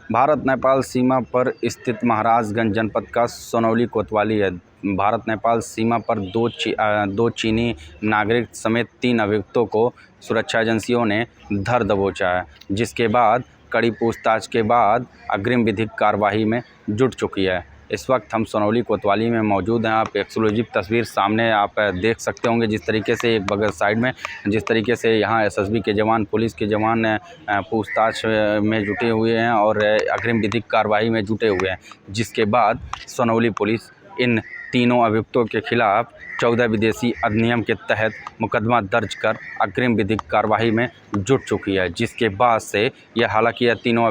भारत नेपाल सीमा पर स्थित महाराजगंज जनपद का सोनौली कोतवाली है। भारत नेपाल सीमा पर दो चीनी नागरिक समेत 3 अभियुक्तों को सुरक्षा एजेंसियों ने धर दबोचा है, जिसके बाद कड़ी पूछताछ के बाद अग्रिम विधिक कार्यवाही में जुट चुकी है। इस वक्त हम सोनौली कोतवाली में मौजूद हैं। आप एक्सक्लूसिव तस्वीर सामने आप देख सकते होंगे, जिस तरीके से एक बगल साइड में जिस तरीके से यहाँ एसएसबी के जवान, पुलिस के जवान पूछताछ में जुटे हुए हैं और अग्रिम विधिक कार्रवाई में जुटे हुए हैं, जिसके बाद सोनौली पुलिस इन तीनों अभियुक्तों के खिलाफ 14 विदेशी अधिनियम के तहत मुकदमा दर्ज कर अग्रिम विधिक कार्रवाई में जुट चुकी है। जिसके बाद से हालांकि यह तीनों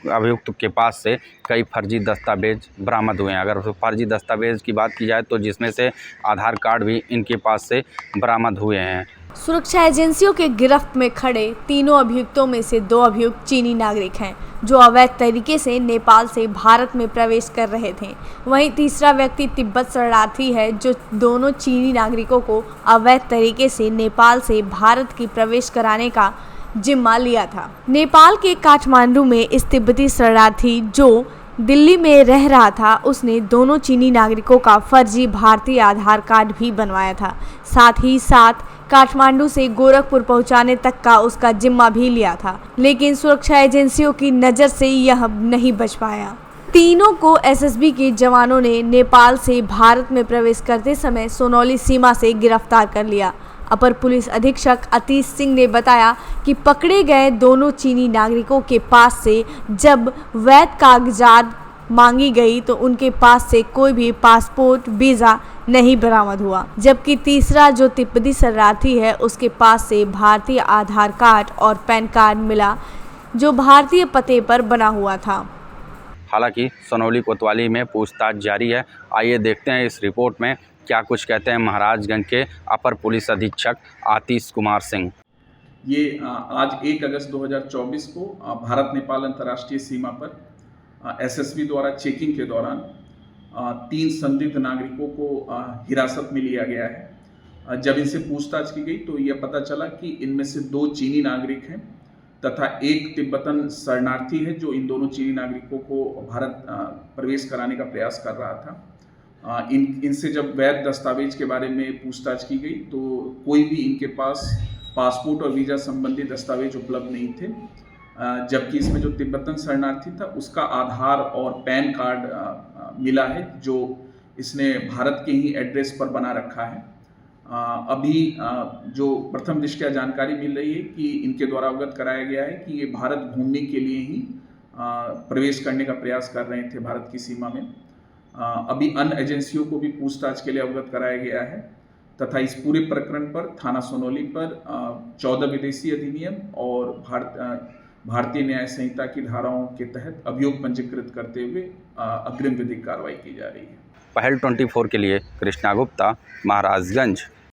अभियुक्त के पास से कई फर्जी दस्तावेज बरामद हुए हैं। अगर फर्जी दस्तावेज की बात की जाए तो जिसमें से आधार कार्ड भी इनके पास से बरामद हुए हैं। सुरक्षा एजेंसियों के गिरफ्त में खड़े तीनों अभियुक्तों में से 2 अभियुक्त चीनी नागरिक हैं, जो अवैध तरीके से नेपाल से भारत में प्रवेश कर रहे थे। वहीं तीसरा व्यक्ति तिब्बत शरणार्थी है, जो दोनों चीनी नागरिकों को अवैध तरीके से नेपाल से भारत की प्रवेश कराने का जिम्मा लिया था। नेपाल के काठमांडू में इस तिब्बती शरणार्थी जो दिल्ली में रह रहा था, उसने दोनों चीनी नागरिकों का फर्जी भारतीय आधार कार्ड भी बनवाया था। साथ ही साथ काठमांडू से गोरखपुर पहुंचाने तक का उसका जिम्मा भी लिया था, लेकिन सुरक्षा एजेंसियों की नज़र से यह नहीं बच पाया। तीनों को एसएसबी के जवानों ने नेपाल से भारत में प्रवेश करते समय सोनौली सीमा से गिरफ्तार कर लिया। अपर पुलिस अधीक्षक अतीश सिंह ने बताया कि पकड़े गए दोनों चीनी नागरिकों के पास से जब वैध कागजात मांगी गई तो उनके पास से कोई भी पासपोर्ट, वीज़ा नहीं बरामद हुआ, जबकि तीसरा जो तिब्बती शरणार्थी है उसके पास से भारतीय आधार कार्ड और पैन कार्ड मिला, जो भारतीय पते पर बना हुआ था। हालांकि सोनौली कोतवाली में पूछताछ जारी है। आइए देखते हैं इस रिपोर्ट में क्या कुछ कहते हैं महाराजगंज के अपर पुलिस अधीक्षक आतिश कुमार सिंह। ये आज 1 अगस्त 2024 को भारत नेपाल अंतर्राष्ट्रीय सीमा पर एसएसबी द्वारा चेकिंग के दौरान 3 संदिग्ध नागरिकों को हिरासत में लिया गया है। जब इनसे पूछताछ की गई तो यह पता चला कि इनमें से 2 चीनी नागरिक हैं तथा 1 तिब्बतन शरणार्थी है, जो इन दोनों चीनी नागरिकों को भारत प्रवेश कराने का प्रयास कर रहा था। इनसे जब वैध दस्तावेज के बारे में पूछताछ की गई तो कोई भी इनके पास पासपोर्ट और वीज़ा संबंधी दस्तावेज उपलब्ध नहीं थे, जबकि इसमें जो तिब्बतन शरणार्थी था उसका आधार और पैन कार्ड मिला है, जो इसने भारत के ही एड्रेस पर बना रखा है। अभी जो प्रथम दृष्टया जानकारी मिल रही है कि इनके द्वारा अवगत कराया गया है कि ये भारत घूमने के लिए ही प्रवेश करने का प्रयास कर रहे थे भारत की सीमा में। अभी अन्य एजेंसियों को भी पूछताछ के लिए अवगत कराया गया है तथा इस पूरे प्रकरण पर थाना सोनौली पर 14 विदेशी अधिनियम और भारतीय न्याय संहिता की धाराओं के तहत अभियोग पंजीकृत करते हुए अग्रिम विधिक कार्रवाई की जा रही है। पहल 24 के लिए कृष्णा गुप्ता, महाराजगंज।